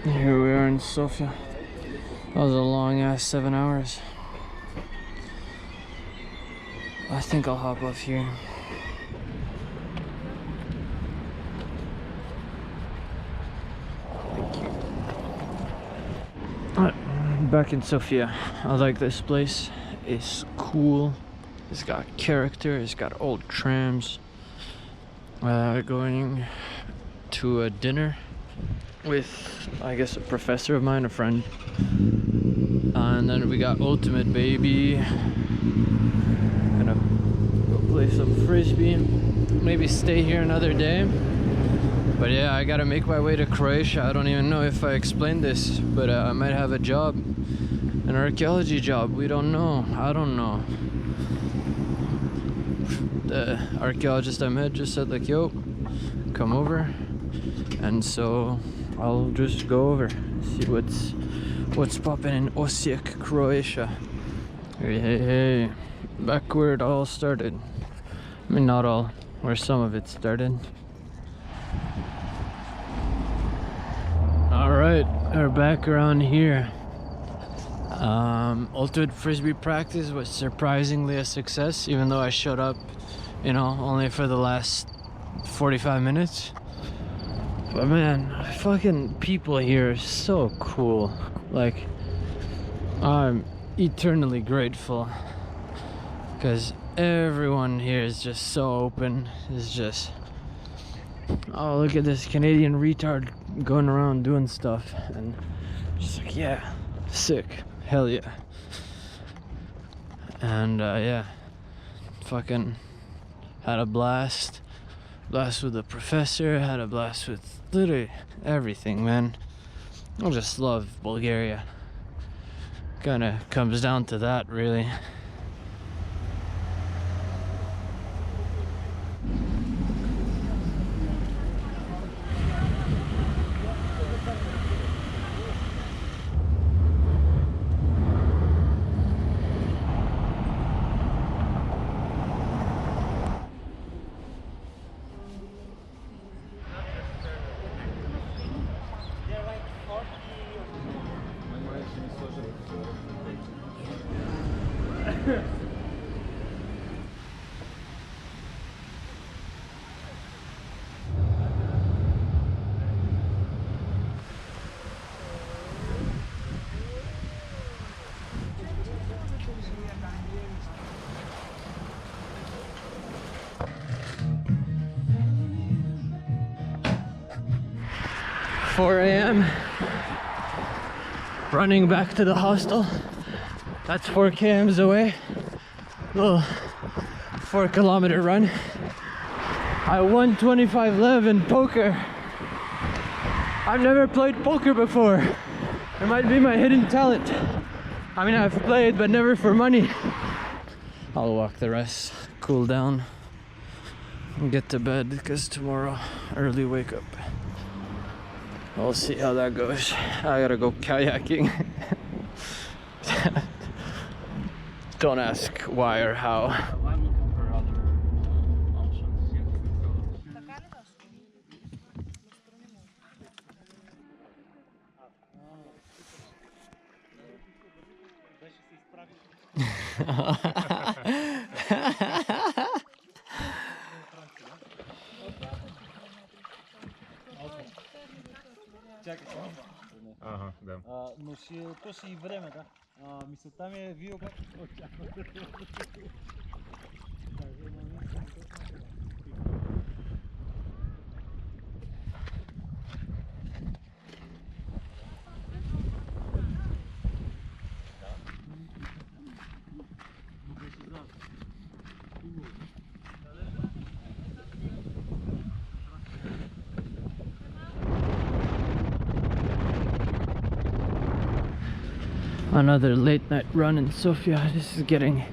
Here we are in Sofia. That was a long ass 7 hours. I think I'll hop off here. Thank you. Alright, back in Sofia. I like this place. It's cool. It's got character. It's got old trams. Going to a dinner with, I guess, a professor of mine, a friend. And then we got Ultimate Baby. Gonna go play some frisbee. Maybe stay here another day. But yeah, I gotta make my way to Croatia. I don't even know if I explained this, but I might have a job. An archaeology job. We don't know. I don't know. The archaeologist I met just said like, yo, come over. And so I'll just go over, see what's popping in Osijek, Croatia. Hey, back where it all started. I mean, not all, where some of it started. Alright, we're back around here. Ultimate Frisbee practice was surprisingly a success, even though I showed up, you know, only for the last 45 minutes. But man, fucking people here are so cool. Like, I'm eternally grateful because everyone here is just so open. It's just, oh, look at this Canadian retard going around doing stuff, and just like, yeah, sick, hell yeah. And yeah, fucking had a blast with the professor, had a blast with literally everything, man. I just love Bulgaria. Kinda comes down to that, really. $4 a.m. running back to the hostel. That's 4 kms away. Little 4-kilometer run. I won 25 lev in poker. I've never played poker before. It might be my hidden talent. I mean, I've played, but never for money. I'll walk the rest, cool down, and get to bed because tomorrow early wake up. We'll see how that goes. I gotta go kayaking. Don't ask why or how. I'm looking for other options. Ага, да. Но то си и време, да. Мисълта ми е, вие как очаквате. Another late night run in Sofia. This is getting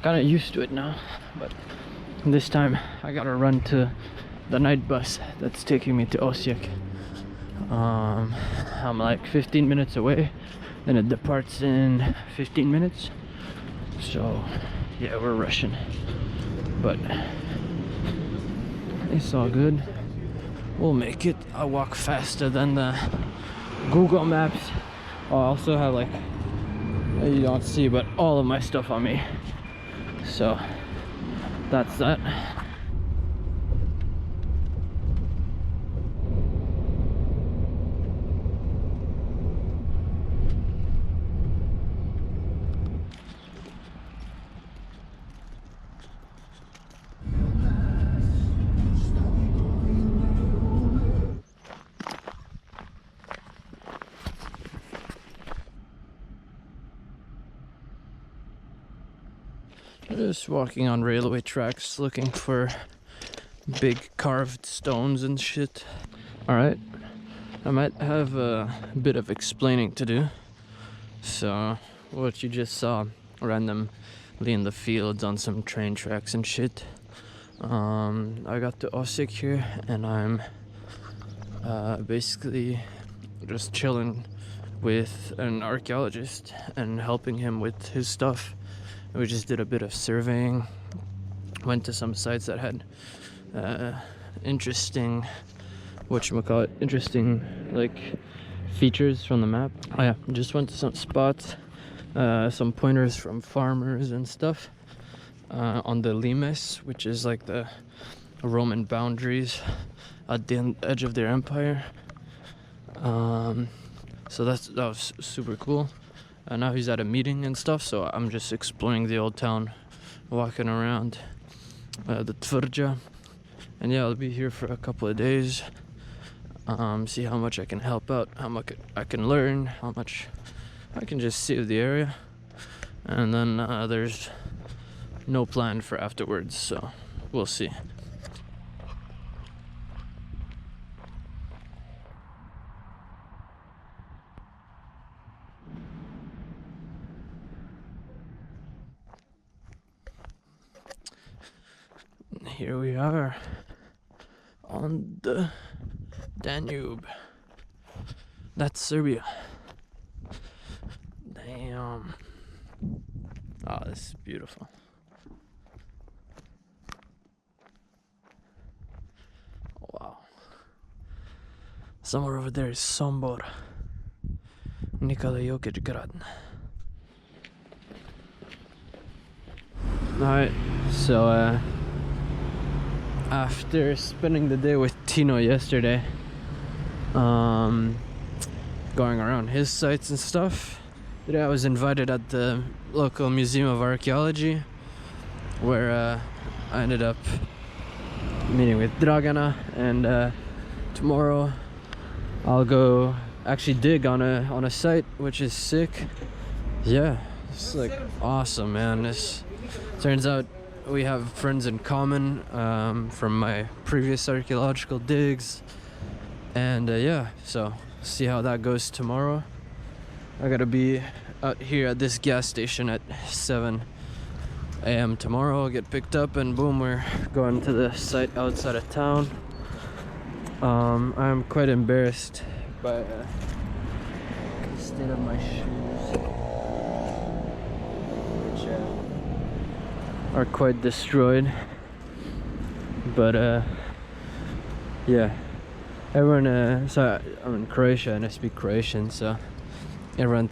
kind of used to it now, but this time I gotta run to the night bus that's taking me to Osijek. I'm like 15 minutes away, and it departs in 15 minutes. So yeah, we're rushing, but it's all good. We'll make it. I'll walk faster than the Google Maps. I also have like, you don't see, but all of my stuff on me. So that's that. Just walking on railway tracks looking for big carved stones and shit. Alright, I might have a bit of explaining to do. So, what you just saw randomly in the fields on some train tracks and shit. I got to Osijek here and I'm basically just chilling with an archaeologist and helping him with his stuff. We just did a bit of surveying, went to some sites that had interesting, interesting like features from the map. Oh yeah, just went to some spots, some pointers from farmers and stuff on the limes, which is like the Roman boundaries at the edge of their empire. So that was super cool. Now he's at a meeting and stuff, so I'm just exploring the old town, walking around the Tvrđa. And yeah, I'll be here for a couple of days, see how much I can help out, how much I can learn, how much I can just see of the area. And then there's no plan for afterwards, so we'll see. Here we are on the Danube. That's Serbia. Damn. Oh, this is beautiful. Wow. Somewhere over there is Sombor. Nikola Jokic grad. Alright, so after spending the day with Tino yesterday, going around his sites and stuff, today I was invited at the local Museum of Archaeology, where I ended up meeting with Dragana, and tomorrow I'll go actually dig on a site, which is sick. Yeah, it's like awesome, man. This turns out we have friends in common from my previous archaeological digs, and yeah, so see how that goes tomorrow. I gotta be out here at this gas station at 7 a.m. tomorrow. I'll get picked up and boom, we're going to the site outside of town. I'm quite embarrassed by the state of my shoes, which are quite destroyed, but yeah, everyone so I'm in Croatia and I speak Croatian, so everyone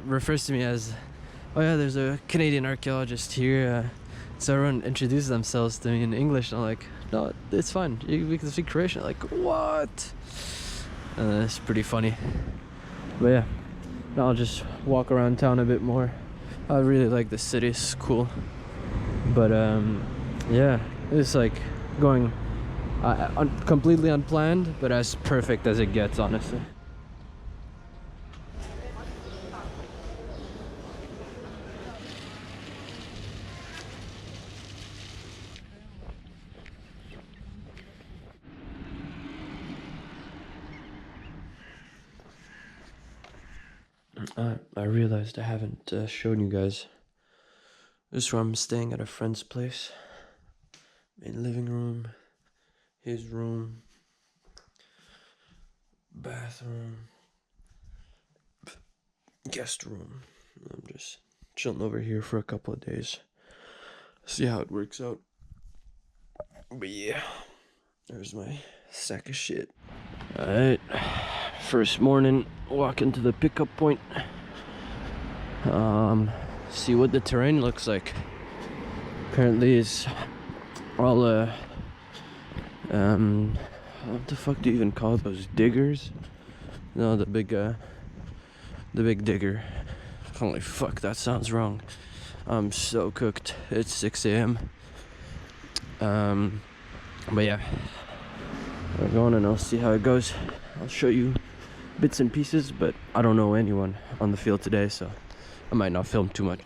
refers to me as, oh yeah, there's a Canadian archaeologist here, so everyone introduces themselves to me in English, and I'm like, no, it's fine, we can speak Croatian. Like, what? It's pretty funny. But yeah, now I'll just walk around town a bit more. I really like the city, it's cool. But yeah, it's like going completely unplanned, but as perfect as it gets, honestly. I realized I haven't shown you guys. This is where I'm staying at a friend's place. Main living room, his room, bathroom, guest room. I'm just chilling over here for a couple of days. See how it works out. But yeah, there's my sack of shit. Alright, First morning, walk into the pickup point. See what the terrain looks like. Apparently it's all what the fuck do you even call those, diggers? No, the big digger. Holy fuck, that sounds wrong. I'm so cooked. It's 6 a.m. But yeah, we're going and I'll see how it goes. I'll show you bits and pieces, but I don't know anyone on the field today, so I might not film too much.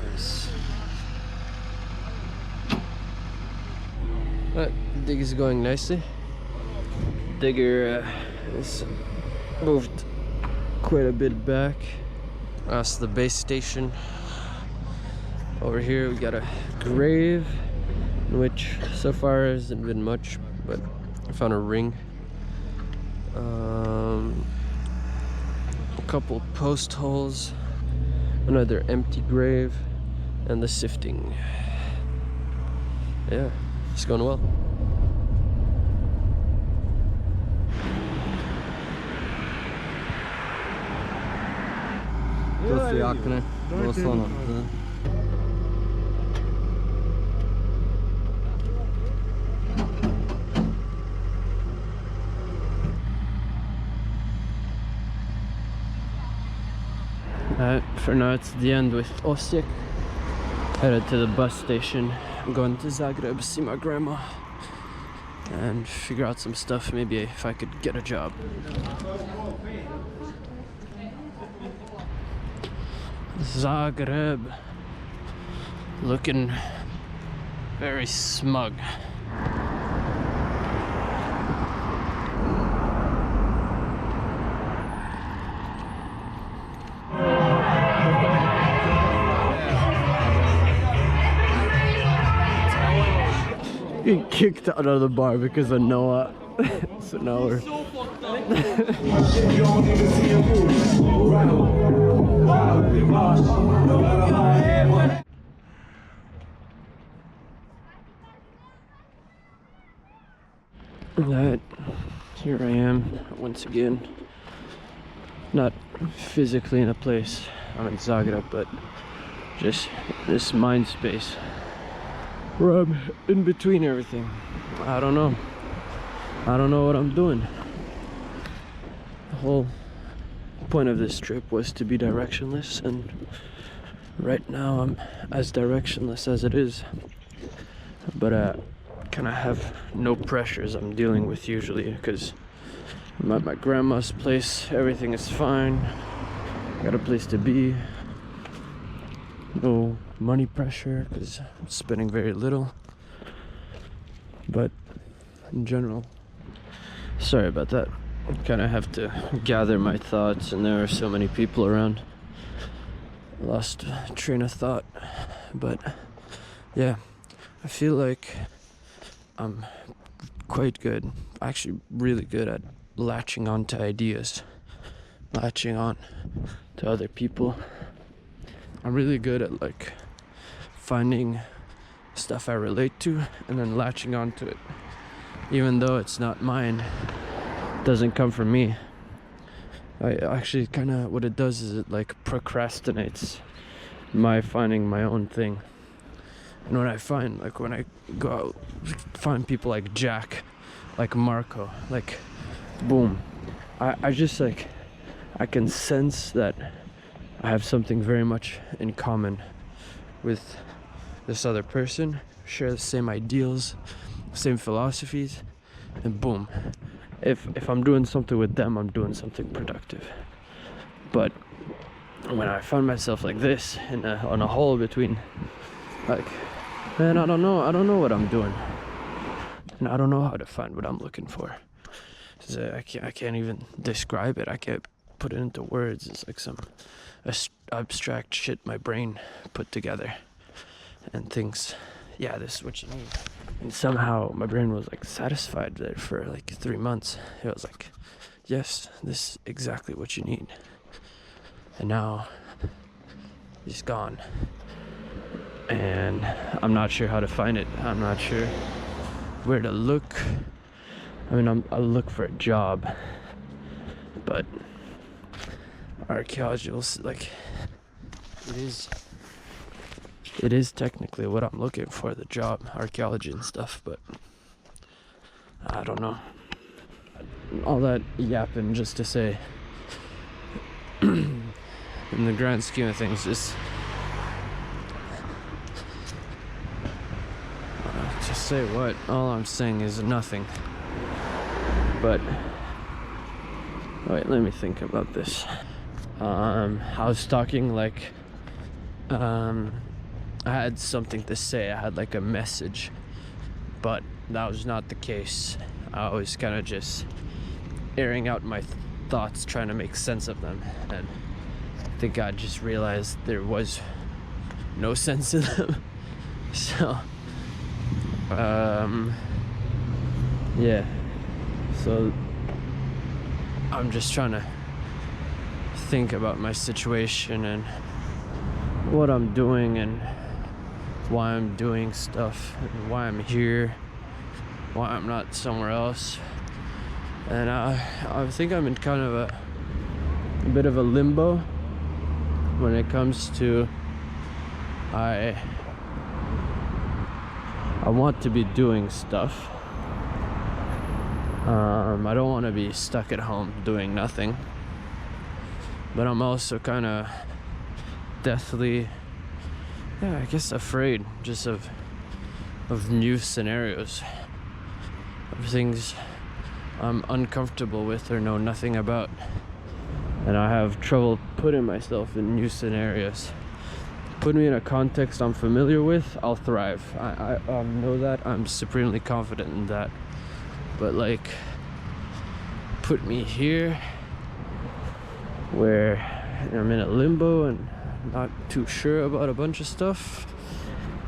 Nice. But dig is going nicely. Digger is moved quite a bit back. That's the base station. Over here we got a grave, which so far hasn't been much, but I found a ring. A couple post holes, another empty grave, and the sifting. Yeah, it's going well. To su jakne, doslovno. For now it's the end with Osijek. Headed to the bus station. I'm going to Zagreb, see my grandma, and figure out some stuff, maybe if I could get a job. Zagreb, looking very smug. Get kicked out of the bar because of Noah. So now we're Alright, here I am once again. Not physically in a place, I'm in Zagreb, but just this mind space where I'm in between everything. I don't know what I'm doing. The whole point of this trip was to be directionless, and right now I'm as directionless as it is. But kind of have no pressures I'm dealing with usually, because I'm at my grandma's place, everything is fine, got a place to be, no money pressure because I'm spending very little. But in general, sorry about that, I kind of have to gather my thoughts, and there are so many people around. Lost train of thought. But yeah, I feel like I'm quite good, actually really good at latching on to ideas, latching on to other people. I'm really good at like finding stuff I relate to and then latching on to it, even though it's not mine, it doesn't come from me. I actually kind of, what it does is it like procrastinates my finding my own thing. And when I find, like when I go out, find people like Jack, like Marco, like boom, I just like, I can sense that I have something very much in common with this other person, share the same ideals, same philosophies, and boom, if I'm doing something with them, I'm doing something productive. But when I find myself like this on a hole between, like, man, I don't know what I'm doing, and I don't know how to find what I'm looking for. I can't even describe it. I can't put it into words. It's like some abstract shit my brain put together and thinks, yeah, this is what you need. And somehow my brain was like satisfied there for like 3 months. It was like, yes, this is exactly what you need. And now he's gone. And I'm not sure how to find it. I'm not sure where to look. I mean, I'll look for a job, but archaeology, like, it is technically what I'm looking for, the job, archaeology and stuff, but I don't know. All that yapping just to say, in the grand scheme of things, just say what? All I'm saying is nothing. But wait, let me think about this. I was talking like I had something to say. I had like a message, but that was not the case. I was kind of just airing out my thoughts, trying to make sense of them, and I think I just realized there was no sense to them. So yeah, so I'm just trying to think about my situation and what I'm doing and why I'm doing stuff and why I'm here, why I'm not somewhere else. And I think I'm in kind of a bit of a limbo when it comes to I want to be doing stuff. I don't want to be stuck at home doing nothing, but I'm also kind of deathly, I guess, afraid just of new scenarios, of things I'm uncomfortable with or know nothing about, and I have trouble putting myself in new scenarios. Put me in a context I'm familiar with, I'll thrive. I know that. I'm supremely confident in that. But like, put me here where I'm in a limbo and not too sure about a bunch of stuff,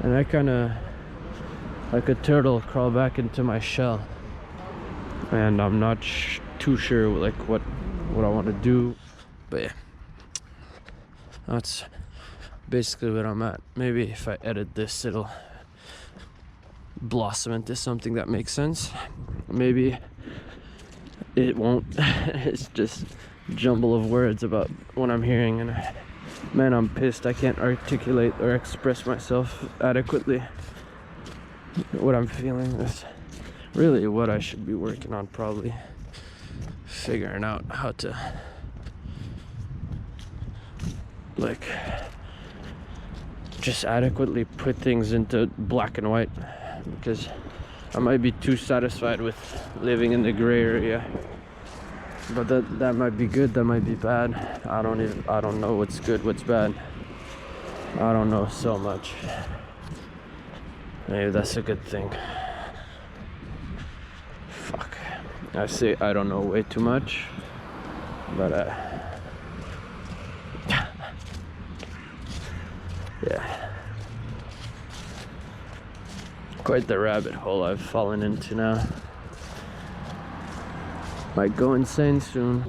and I kind of, like a turtle, crawl back into my shell, and I'm not too sure like what I want to do. But yeah, that's basically what I'm at. Maybe if I edit this, it'll blossom into something that makes sense. Maybe it won't. It's just a jumble of words about what I'm hearing, and man, I'm pissed I can't articulate or express myself adequately. What I'm feeling is really what I should be working on, probably figuring out how to like just adequately put things into black and white, because I might be too satisfied with living in the gray area. But that might be good, that might be bad. I don't know what's good, what's bad. I don't know so much. Maybe that's a good thing. Fuck. I say I don't know way too much, but yeah. Quite the rabbit hole I've fallen into now. Might go insane soon.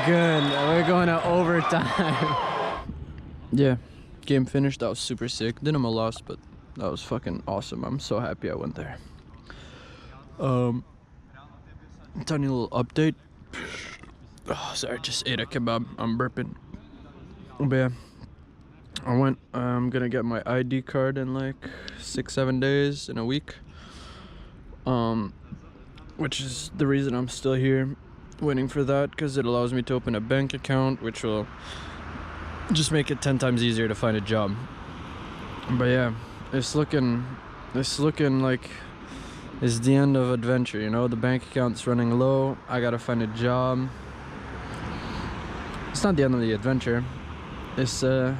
Good. We're going to overtime. Yeah, game finished. That was super sick. Dynamo lost, but that was fucking awesome. I'm so happy I went there. Tiny little update. Oh, sorry, just ate a kebab. I'm burping. But yeah, I'm gonna get my ID card in like 6-7 days, in a week. Which is the reason I'm still here, waiting for that, because it allows me to open a bank account, which will just make it 10 times easier to find a job. But yeah, it's looking like it's the end of adventure, you know. The bank account's running low. I gotta find a job. It's not the end of the adventure. It's a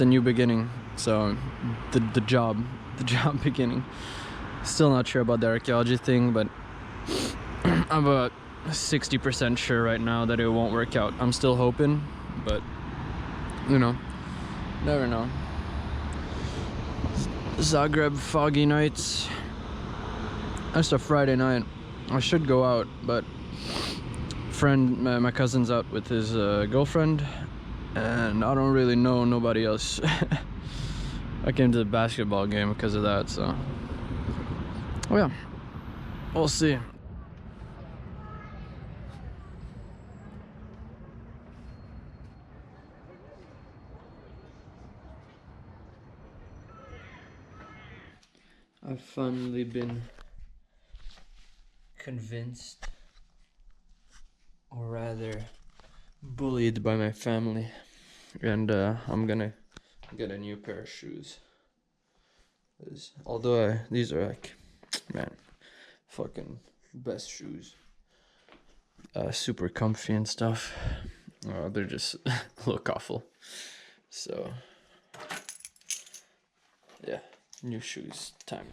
new beginning. So the job beginning. Still not sure about the archaeology thing, but I'm about 60% sure right now that it won't work out. I'm still hoping, but you know, never know. Zagreb foggy nights. That's a Friday night. I should go out, but my cousin's out with his girlfriend, and I don't really know nobody else. I came to the basketball game because of that, so oh yeah, we'll see. I've finally been convinced, or rather bullied by my family, and I'm gonna get a new pair of shoes. Although these are like, man, fucking best shoes, super comfy and stuff, they're just look awful. So yeah, new shoes time.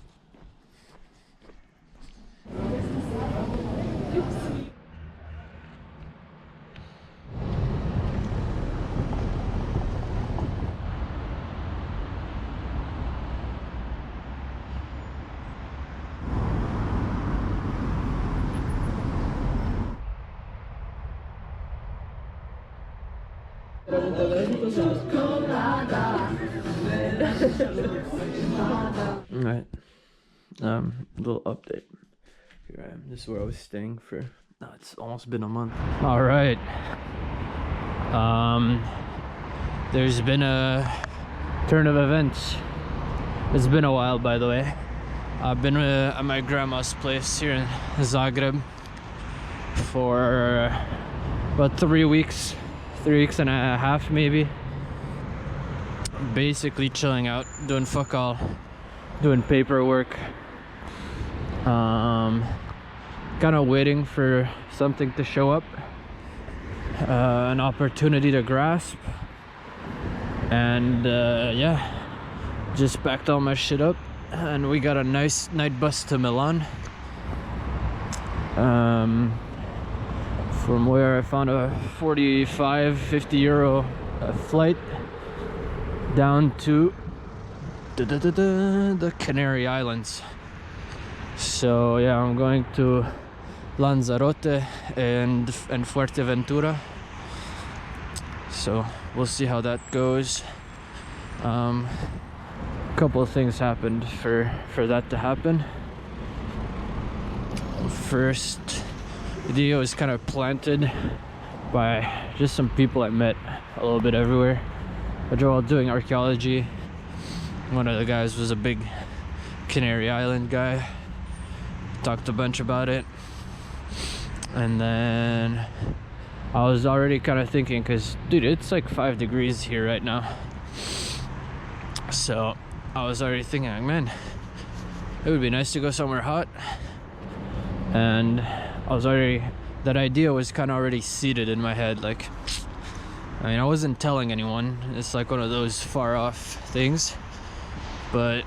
Alright, little update. Here I am. This is where I was staying for, it's almost been a month. Alright. There's been a turn of events. It's been a while, by the way. I've been at my grandma's place here in Zagreb for about 3 weeks. 3 weeks and a half, maybe. Basically chilling out, doing fuck all, doing paperwork, kind of waiting for something to show up, an opportunity to grasp, and yeah, just packed all my shit up, and we got a nice night bus to Milan, from where I found a 45-50 euro flight down to the Canary Islands. So yeah, I'm going to Lanzarote and Fuerteventura. So we'll see how that goes. A couple of things happened for that to happen. First, the video was kind of planted by just some people I met a little bit everywhere. While doing archaeology, one of the guys was a big Canary Island guy. Talked a bunch about it, and then I was already kind of thinking, because dude, it's like 5 degrees here right now, so I was already thinking, like, man, it would be nice to go somewhere hot. And that idea was kind of already seated in my head. Like, I mean, I wasn't telling anyone. It's like one of those far off things. But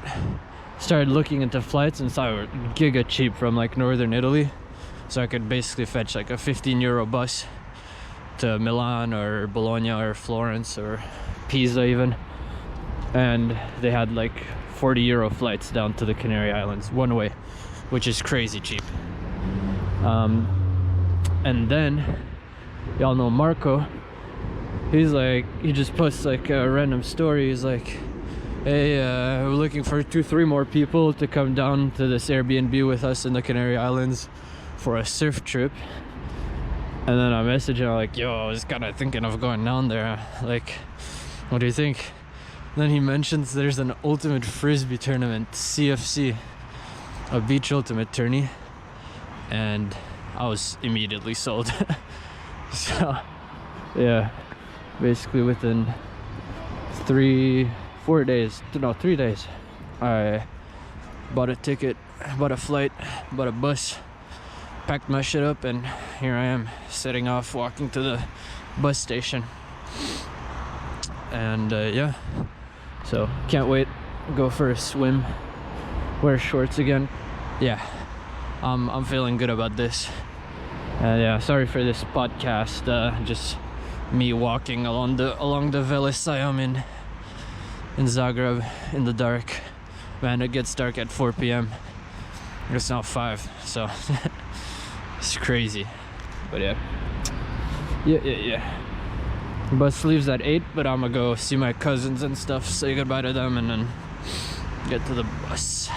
started looking into flights and saw it giga cheap from like northern Italy. So I could basically fetch like a 15 euro bus to Milan or Bologna or Florence or Pisa even. And they had like 40 euro flights down to the Canary Islands one way, which is crazy cheap. And then y'all know Marco. He's like, he just posts like a random story. He's like, hey, we're looking for 2-3 more people to come down to this Airbnb with us in the Canary Islands for a surf trip. And then I messaged him like, yo, I was kind of thinking of going down there. Like, what do you think? And then he mentions there's an ultimate frisbee tournament, CFC, a beach ultimate tourney. And I was immediately sold. So, yeah. Basically within 3 days, I bought a ticket, bought a flight, bought a bus, packed my shit up, and here I am setting off, walking to the bus station. And yeah, So can't wait. Go for a swim. Wear shorts again. Yeah, I'm feeling good about this. Yeah, sorry for this podcast. Just me walking along the Velisajam in Zagreb in the dark. Man, it gets dark at 4 p.m. It's now 5, so it's crazy. But yeah. Bus leaves at 8, but I'm gonna go see my cousins and stuff, say goodbye to them, and then get to the bus.